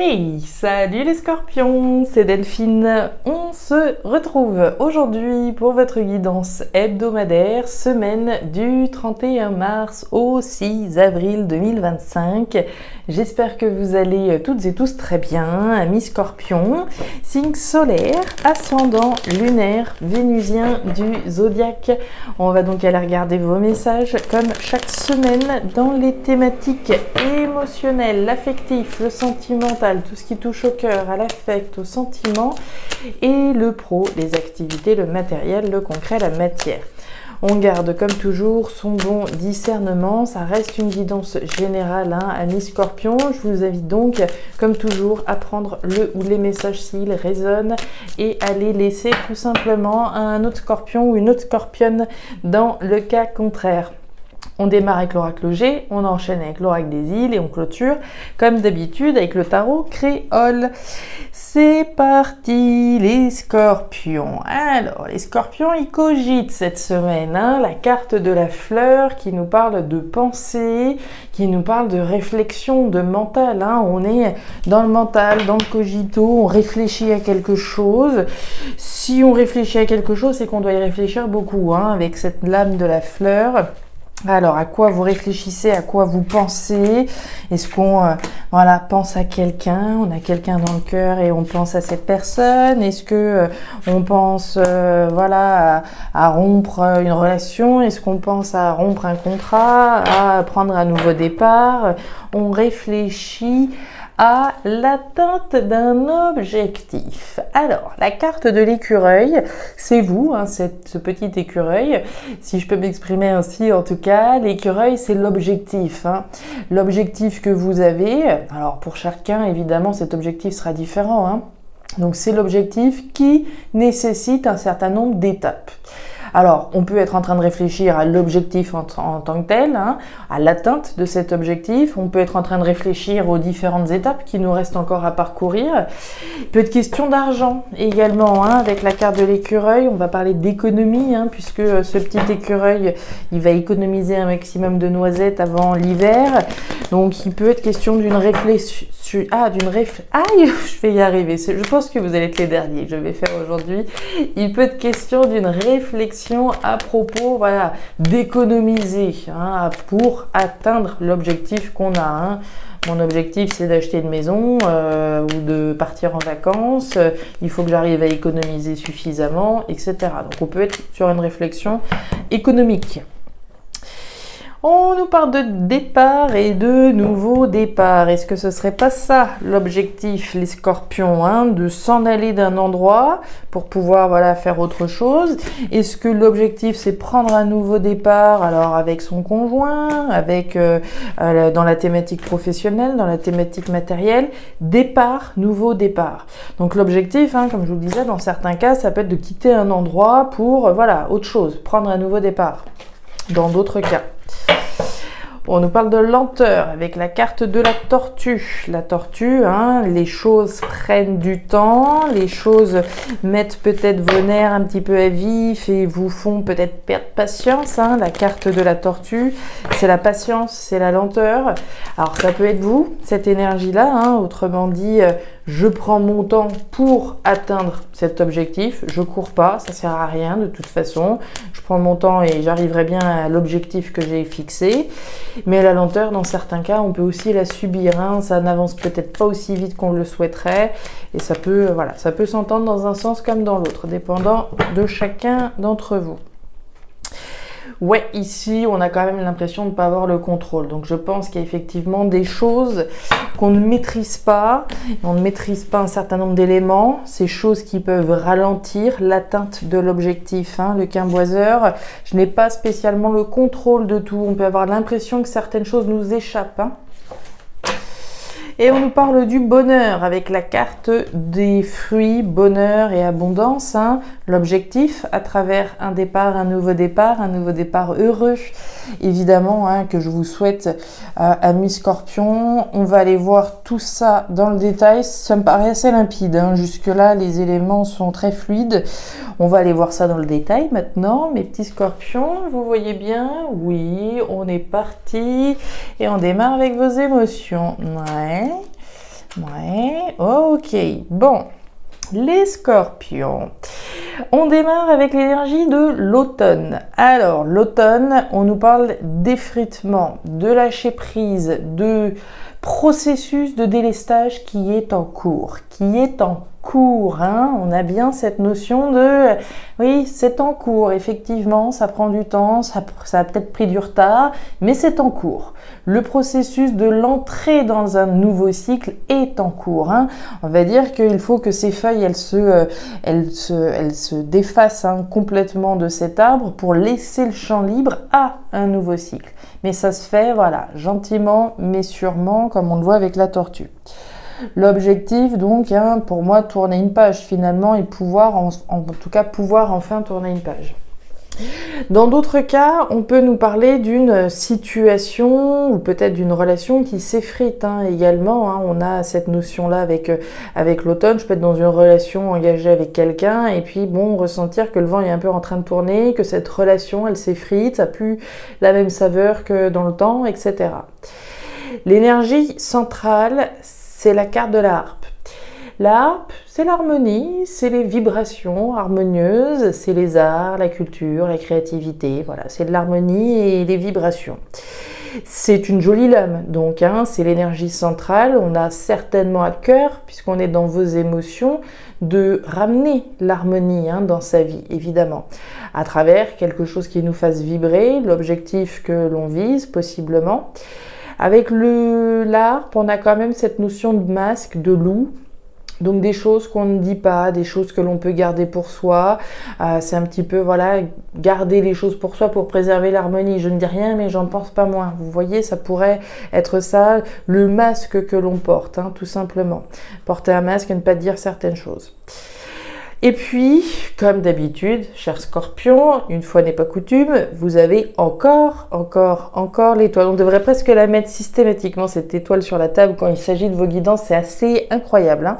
Hey, salut les scorpions, c'est Delphine. On se retrouve aujourd'hui pour votre guidance hebdomadaire, semaine du 31 mars au 6 avril 2025. J'espère que vous allez toutes et tous très bien. Amis scorpions, signe solaire, ascendant lunaire, vénusien du zodiaque. On va donc aller regarder vos messages comme chaque semaine dans les thématiques émotionnelles, l'affectif, le sentimental, tout ce qui touche au cœur, à l'affect, au sentiment, et le pro, les activités, le matériel, le concret, la matière. On garde comme toujours son bon discernement, ça reste une guidance générale, amis scorpions. Je vous invite donc, comme toujours, à prendre le ou les messages s'ils résonnent et à les laisser tout simplement à un autre scorpion ou une autre scorpionne dans le cas contraire. On démarre avec l'oracle G, on enchaîne avec l'oracle des îles et on clôture comme d'habitude avec le tarot créole. C'est parti les scorpions. Alors les scorpions ils cogitent cette semaine, la carte de la fleur qui nous parle de pensée, qui nous parle de réflexion, de mental. On est dans le mental, dans le cogito, on réfléchit à quelque chose. Si on réfléchit à quelque chose, c'est qu'on doit y réfléchir beaucoup avec cette lame de la fleur. Alors, à quoi vous réfléchissez, à quoi vous pensez? Est-ce qu'on pense à quelqu'un? On a quelqu'un dans le cœur et on pense à cette personne? Est-ce que on pense à rompre une relation? Est-ce qu'on pense à rompre un contrat, à prendre un nouveau départ? On réfléchit à l'atteinte d'un objectif. Alors, la carte de l'écureuil, c'est vous, ce petit écureuil, si je peux m'exprimer ainsi en tout cas. L'écureuil, c'est l'objectif. L'objectif que vous avez, alors pour chacun, évidemment, cet objectif sera différent. Donc, c'est l'objectif qui nécessite un certain nombre d'étapes. Alors, on peut être en train de réfléchir à l'objectif en tant que tel, à l'atteinte de cet objectif. On peut être en train de réfléchir aux différentes étapes qui nous restent encore à parcourir. Il peut être question d'argent également, avec la carte de l'écureuil. On va parler d'économie, puisque ce petit écureuil, il va économiser un maximum de noisettes avant l'hiver. Donc, il peut être question d'une réflexion. Aïe, je vais y arriver. Je pense que vous allez être les derniers. Je vais faire aujourd'hui. Il peut être question d'une réflexion à propos, d'économiser pour atteindre l'objectif qu'on a. Mon objectif, c'est d'acheter une maison ou de partir en vacances. Il faut que j'arrive à économiser suffisamment, etc. Donc, on peut être sur une réflexion économique. On nous parle de départ et de nouveau départ. Est-ce que ce serait pas ça l'objectif, les scorpions, de s'en aller d'un endroit pour pouvoir faire autre chose? Est-ce que l'objectif c'est prendre un nouveau départ, alors avec son conjoint, avec dans la thématique professionnelle, dans la thématique matérielle? Départ, nouveau départ. Donc l'objectif, comme je vous le disais, dans certains cas, ça peut être de quitter un endroit pour autre chose, prendre un nouveau départ. Dans d'autres cas. On nous parle de lenteur avec la carte de la tortue. La tortue, les choses prennent du temps, les choses mettent peut-être vos nerfs un petit peu à vif et vous font peut-être perdre patience. La carte de la tortue, c'est la patience, c'est la lenteur. Alors ça peut être vous, cette énergie-là, autrement dit, je prends mon temps pour atteindre cet objectif, je cours pas, ça sert à rien de toute façon, je prends mon temps et j'arriverai bien à l'objectif que j'ai fixé. Mais la lenteur, dans certains cas, on peut aussi la subir, ça n'avance peut-être pas aussi vite qu'on le souhaiterait et ça peut s'entendre dans un sens comme dans l'autre, dépendant de chacun d'entre vous. Ouais, ici, on a quand même l'impression de ne pas avoir le contrôle. Donc, je pense qu'il y a effectivement des choses qu'on ne maîtrise pas. On ne maîtrise pas un certain nombre d'éléments. Ces choses qui peuvent ralentir l'atteinte de l'objectif. Le quimboiseur, je n'ai pas spécialement le contrôle de tout. On peut avoir l'impression que certaines choses nous échappent. Et on nous parle du bonheur avec la carte des fruits, bonheur et abondance. L'objectif à travers un nouveau départ heureux. Évidemment que je vous souhaite amis scorpions. On va aller voir tout ça dans le détail. Ça me paraît assez limpide. Jusque-là, les éléments sont très fluides. On va aller voir ça dans le détail maintenant. Mes petits scorpions, vous voyez bien? Oui, on est parti. Et on démarre avec vos émotions. Ouais. Ouais, ok. Bon, les scorpions. On démarre avec l'énergie de l'automne. Alors, l'automne, on nous parle d'effritement, de lâcher prise, de processus de délestage qui est en cours, hein. On a bien cette notion de oui, c'est en cours, effectivement, ça prend du temps, ça a peut-être pris du retard, mais c'est en cours. Le processus de l'entrée dans un nouveau cycle est en cours, hein. On va dire qu'il faut que ces feuilles, elles se défacent, hein, complètement de cet arbre pour laisser le champ libre à un nouveau cycle. Mais ça se fait, voilà, gentiment mais sûrement, comme on le voit avec la tortue. L'objectif, donc, hein, pour moi, tourner une page finalement et pouvoir, en tout cas, pouvoir enfin tourner une page. Dans d'autres cas, on peut nous parler d'une situation ou peut-être d'une relation qui s'effrite, hein, également. Hein. On a cette notion-là avec l'automne. Je peux être dans une relation engagée avec quelqu'un et puis bon, ressentir que le vent est un peu en train de tourner, que cette relation, elle s'effrite, ça n'a plus la même saveur que dans le temps, etc. L'énergie centrale, c'est la carte de la harpe. La harpe, c'est l'harmonie, c'est les vibrations harmonieuses, c'est les arts, la culture, la créativité, voilà, c'est de l'harmonie et les vibrations. C'est une jolie lame, donc, hein, c'est l'énergie centrale. On a certainement à cœur, puisqu'on est dans vos émotions, de ramener l'harmonie, hein, dans sa vie, évidemment, à travers quelque chose qui nous fasse vibrer, l'objectif que l'on vise, possiblement. Avec l'harpe, on a quand même cette notion de masque, de loup. Donc des choses qu'on ne dit pas, des choses que l'on peut garder pour soi. C'est un petit peu, voilà, garder les choses pour soi pour préserver l'harmonie. Je ne dis rien, mais j'en pense pas moins. Vous voyez, ça pourrait être ça, le masque que l'on porte, hein, tout simplement. Porter un masque et ne pas dire certaines choses. Et puis, comme d'habitude, cher Scorpion, une fois n'est pas coutume, vous avez encore l'étoile. On devrait presque la mettre systématiquement, cette étoile sur la table, quand il s'agit de vos guidances. C'est assez incroyable, hein.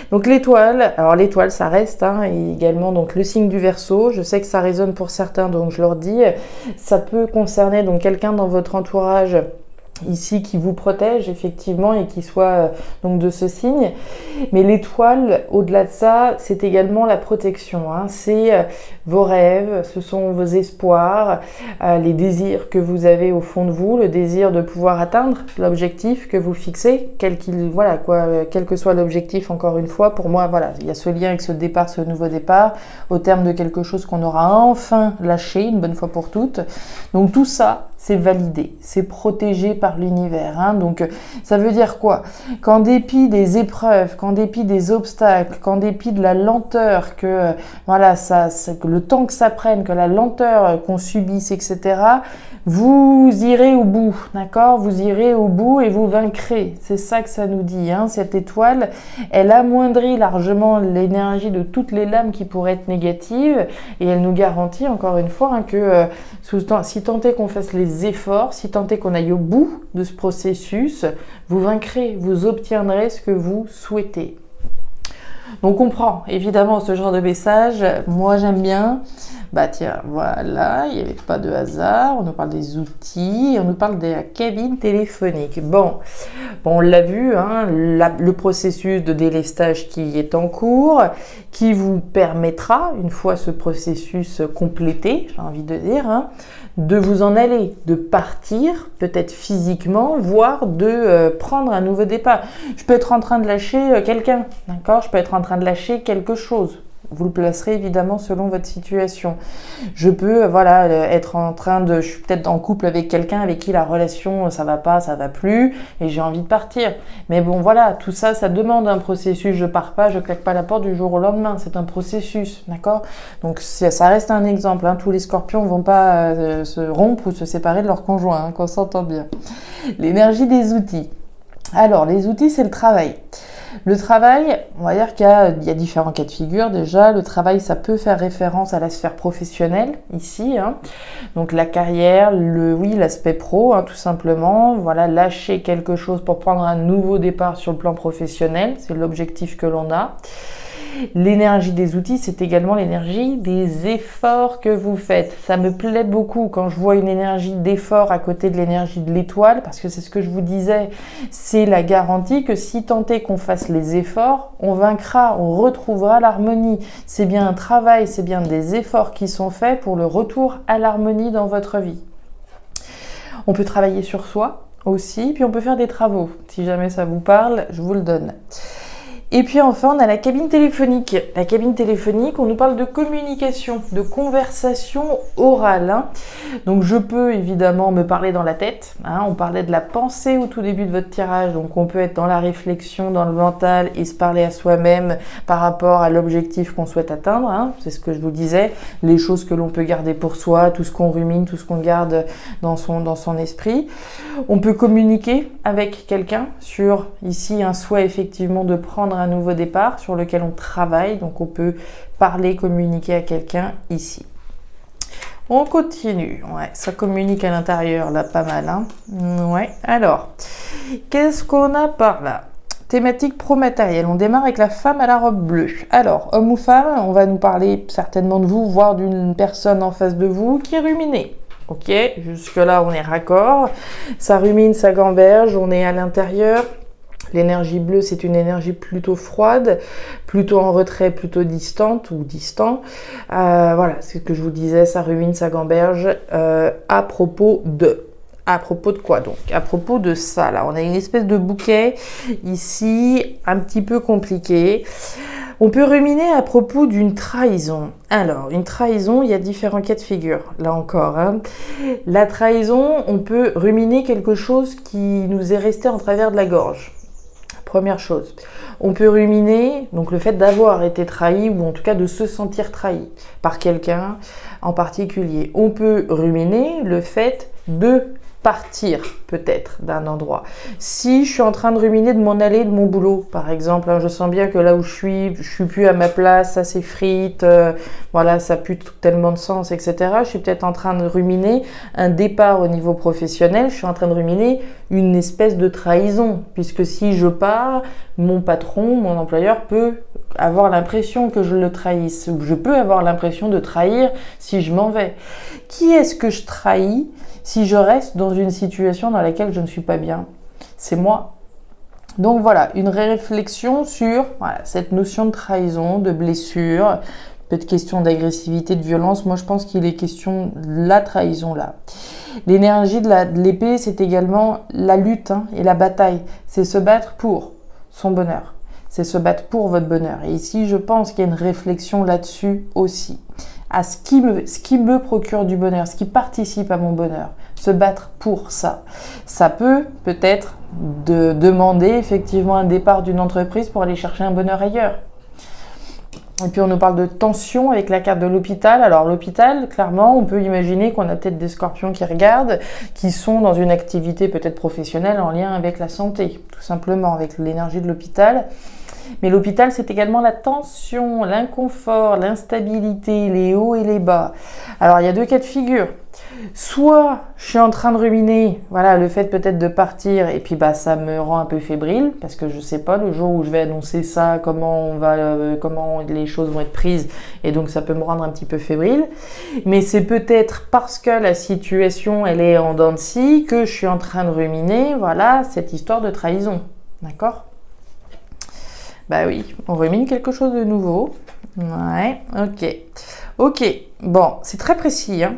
Donc l'étoile, alors l'étoile, ça reste, hein, et également donc le signe du Verseau. Je sais que ça résonne pour certains, donc je leur dis, ça peut concerner donc quelqu'un dans votre entourage ici qui vous protège effectivement et qui soit donc de ce signe. Mais l'étoile, au-delà de ça, c'est également la protection, hein. C'est vos rêves, ce sont vos espoirs, les désirs que vous avez au fond de vous, le désir de pouvoir atteindre l'objectif que vous fixez, quel que soit l'objectif. Encore une fois, pour moi, voilà, il y a ce lien avec ce départ, ce nouveau départ, au terme de quelque chose qu'on aura enfin lâché une bonne fois pour toutes. Donc tout ça, c'est validé, c'est protégé par l'univers, hein. Donc ça veut dire quoi? Qu'en dépit des épreuves, qu'en dépit des obstacles, qu'en dépit de la lenteur, que voilà, que le temps que ça prenne, que la lenteur qu'on subisse, etc., vous irez au bout, d'accord? Vous irez au bout et vous vaincrez. C'est ça que ça nous dit, hein. Cette étoile, elle amoindrit largement l'énergie de toutes les lames qui pourraient être négatives et elle nous garantit encore une fois, hein, que si tant est qu'on fasse les efforts, si tant est qu'on aille au bout de ce processus, vous vaincrez, vous obtiendrez ce que vous souhaitez. Donc on prend évidemment ce genre de message. Moi j'aime bien. Bah tiens, voilà, il n'y avait pas de hasard. On nous parle des outils, on nous parle de la cabine téléphonique. Bon, on l'a vu, hein, le processus de délestage qui est en cours, qui vous permettra, une fois ce processus complété, j'ai envie de dire, hein, de vous en aller, de partir, peut-être physiquement, voire de prendre un nouveau départ. Je peux être en train de lâcher quelqu'un, d'accord? Je peux être en train de lâcher quelque chose. Vous le placerez évidemment selon votre situation. Je peux, être je suis peut-être en couple avec quelqu'un avec qui la relation, ça va pas, ça va plus, et j'ai envie de partir. Mais bon, voilà, tout ça, ça demande un processus. Je pars pas, je claque pas la porte du jour au lendemain. C'est un processus, d'accord? Donc, ça reste un exemple, hein. Tous les scorpions vont pas se rompre ou se séparer de leur conjoint, hein, qu'on s'entend bien. L'énergie des outils. Alors, les outils, c'est le travail. Le travail, on va dire qu'il y a différents cas de figure. Déjà, le travail, ça peut faire référence à la sphère professionnelle, ici, hein. Donc la carrière, l'aspect pro, hein, tout simplement. Voilà, lâcher quelque chose pour prendre un nouveau départ sur le plan professionnel, c'est l'objectif que l'on a. L'énergie des outils, c'est également l'énergie des efforts que vous faites. Ça me plaît beaucoup quand je vois une énergie d'effort à côté de l'énergie de l'étoile, parce que c'est ce que je vous disais, c'est la garantie que si tant est qu'on fasse les efforts, on vaincra, on retrouvera l'harmonie. C'est bien un travail, c'est bien des efforts qui sont faits pour le retour à l'harmonie dans votre vie. On peut travailler sur soi aussi, puis on peut faire des travaux. Si jamais ça vous parle, je vous le donne. Et puis enfin, on a la cabine téléphonique. La cabine téléphonique, on nous parle de communication, de conversation orale. Hein. Donc je peux évidemment me parler dans la tête. Hein. On parlait de la pensée au tout début de votre tirage. Donc on peut être dans la réflexion, dans le mental et se parler à soi-même par rapport à l'objectif qu'on souhaite atteindre. Hein. C'est ce que je vous disais. Les choses que l'on peut garder pour soi, tout ce qu'on rumine, tout ce qu'on garde dans son esprit. On peut communiquer avec quelqu'un sur ici un souhait effectivement de prendre un nouveau départ sur lequel on travaille, donc on peut parler, communiquer à quelqu'un ici. On continue, ouais, ça communique à l'intérieur là pas mal, hein. Ouais, alors, qu'est-ce qu'on a par là? Thématique pro-matériel, on démarre avec la femme à la robe bleue. Alors, homme ou femme, on va nous parler certainement de vous, voire d'une personne en face de vous qui est ruminée. Ok, jusque là on est raccord, ça rumine, ça gamberge, on est à l'intérieur. L'énergie bleue, c'est une énergie plutôt froide, plutôt en retrait, plutôt distante ou distant. Voilà, c'est ce que je vous disais, ça rumine, ça gamberge. À propos de quoi donc? À propos de ça, là, on a une espèce de bouquet ici, un petit peu compliqué. On peut ruminer à propos d'une trahison. Alors, une trahison, il y a différents cas de figure, là encore. Hein. La trahison, on peut ruminer quelque chose qui nous est resté en travers de la gorge. Première chose, on peut ruminer donc le fait d'avoir été trahi ou en tout cas de se sentir trahi par quelqu'un en particulier. On peut ruminer le fait de partir peut-être d'un endroit. Si je suis en train de ruminer de m'en aller de mon boulot, par exemple, hein, je sens bien que là où je suis plus à ma place, ça s'effrite, voilà, ça pue tellement de sens, etc. Je suis peut-être en train de ruminer un départ au niveau professionnel, je suis en train de ruminer une espèce de trahison, puisque si je pars, mon patron, mon employeur peut avoir l'impression que je le trahisse, ou je peux avoir l'impression de trahir si je m'en vais. Qui est-ce que je trahis si je reste dans une situation dans laquelle je ne suis pas bien? C'est moi. Donc voilà, une réflexion sur cette notion de trahison, de blessure, peut-être question d'agressivité, de violence. Moi, je pense qu'il est question de la trahison là. L'énergie de l'épée, c'est également la lutte et la bataille. C'est se battre pour son bonheur. C'est se battre pour votre bonheur. Et ici, je pense qu'il y a une réflexion là-dessus aussi. À ce qui me procure du bonheur, ce qui participe à mon bonheur. Se battre pour ça. Ça peut-être demander effectivement un départ d'une entreprise pour aller chercher un bonheur ailleurs. Et puis on nous parle de tension avec la carte de l'hôpital. Alors l'hôpital, clairement, on peut imaginer qu'on a peut-être des scorpions qui regardent, qui sont dans une activité peut-être professionnelle en lien avec la santé, tout simplement avec l'énergie de l'hôpital. Mais l'hôpital, c'est également la tension, l'inconfort, l'instabilité, les hauts et les bas. Alors, il y a deux cas de figure. Soit je suis en train de ruminer, voilà, le fait peut-être de partir, et puis ça me rend un peu fébrile, parce que je sais pas le jour où je vais annoncer ça, comment les choses vont être prises, et donc ça peut me rendre un petit peu fébrile. Mais c'est peut-être parce que la situation, elle est en dents de scie, que je suis en train de ruminer, voilà, cette histoire de trahison. D'accord ? Bah oui, on rumine quelque chose de nouveau. Ouais, ok. Bon, c'est très précis. Hein.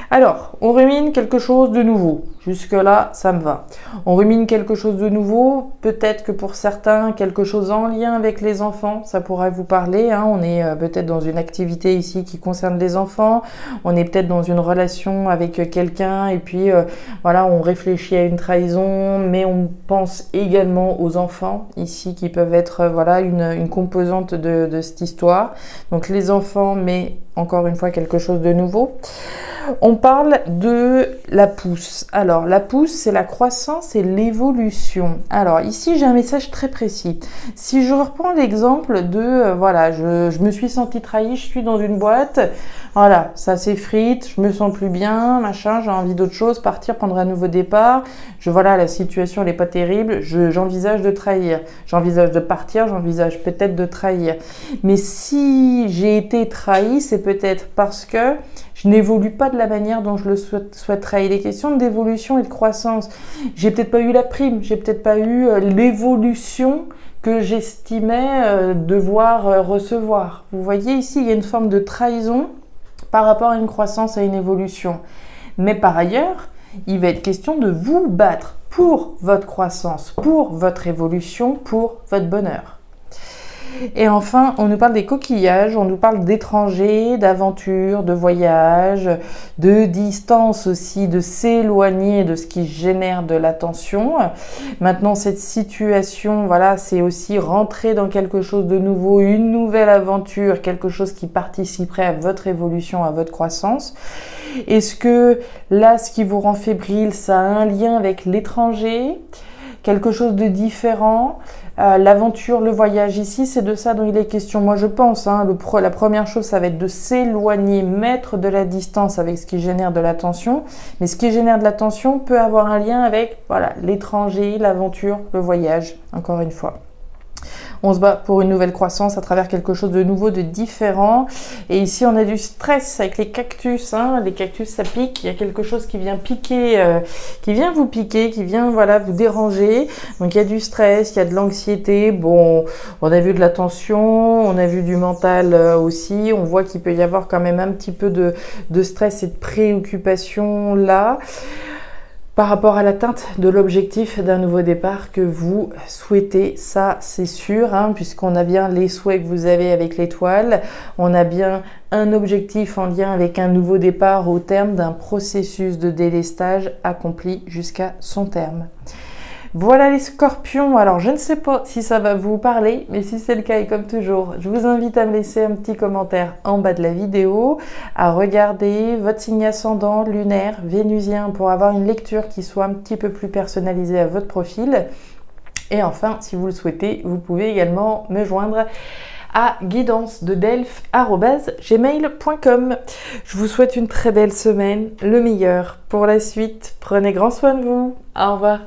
Alors, on rumine quelque chose de nouveau. Jusque-là, ça me va. On rumine quelque chose de nouveau. Peut-être que pour certains, quelque chose en lien avec les enfants, ça pourrait vous parler. Hein. On est peut-être dans une activité ici qui concerne les enfants. On est peut-être dans une relation avec quelqu'un et puis on réfléchit à une trahison, mais on pense également aux enfants ici qui peuvent être une composante de cette histoire. Donc les enfants, mais encore une fois quelque chose de nouveau. On parle de la pousse. Alors, la pousse, c'est la croissance et l'évolution. Alors, ici, j'ai un message très précis. Si je reprends l'exemple de, je me suis sentie trahie, je suis dans une boîte, Voilà, ça s'effrite, je me sens plus bien, machin, j'ai envie d'autre chose, partir, prendre un nouveau départ. Voilà, la situation elle est pas terrible, j'envisage de trahir, j'envisage de partir, j'envisage peut-être de trahir. Mais si j'ai été trahi, c'est peut-être parce que je n'évolue pas de la manière dont je le souhaiterais. Il est question d'évolution et de croissance. J'ai peut-être pas eu la prime, j'ai peut-être pas eu l'évolution que j'estimais devoir recevoir. Vous voyez ici, il y a une forme de trahison par rapport à une croissance, à une évolution. Mais par ailleurs, il va être question de vous battre pour votre croissance, pour votre évolution, pour votre bonheur. Et enfin, on nous parle des coquillages, on nous parle d'étrangers, d'aventures, de voyages, de distance aussi, de s'éloigner de ce qui génère de l'attention. Maintenant, cette situation, voilà, c'est aussi rentrer dans quelque chose de nouveau, une nouvelle aventure, quelque chose qui participerait à votre évolution, à votre croissance. Est-ce que là, ce qui vous rend fébrile, ça a un lien avec l'étranger, quelque chose de différent? L'aventure, le voyage ici, c'est de ça dont il est question. Moi, je pense, la première chose, ça va être de s'éloigner, mettre de la distance avec ce qui génère de l'attention. Mais ce qui génère de l'attention peut avoir un lien avec l'étranger, l'aventure, le voyage, encore une fois. On se bat pour une nouvelle croissance à travers quelque chose de nouveau, de différent. Et ici, on a du stress avec les cactus. Les cactus, ça pique. Il y a quelque chose qui vient piquer, qui vient vous piquer, qui vient vous déranger. Donc, il y a du stress, il y a de l'anxiété. Bon, on a vu de la tension, on a vu du mental aussi. On voit qu'il peut y avoir quand même un petit peu de stress et de préoccupation là, par rapport à l'atteinte de l'objectif d'un nouveau départ que vous souhaitez. Ça, c'est sûr, puisqu'on a bien les souhaits que vous avez avec l'étoile, on a bien un objectif en lien avec un nouveau départ au terme d'un processus de délestage accompli jusqu'à son terme. Voilà les scorpions, alors je ne sais pas si ça va vous parler, mais si c'est le cas et comme toujours, je vous invite à me laisser un petit commentaire en bas de la vidéo, à regarder votre signe ascendant, lunaire, vénusien pour avoir une lecture qui soit un petit peu plus personnalisée à votre profil. Et enfin, si vous le souhaitez, vous pouvez également me joindre à guidance-de-delphes@gmail.com. Je vous souhaite une très belle semaine, le meilleur pour la suite. Prenez grand soin de vous. Au revoir.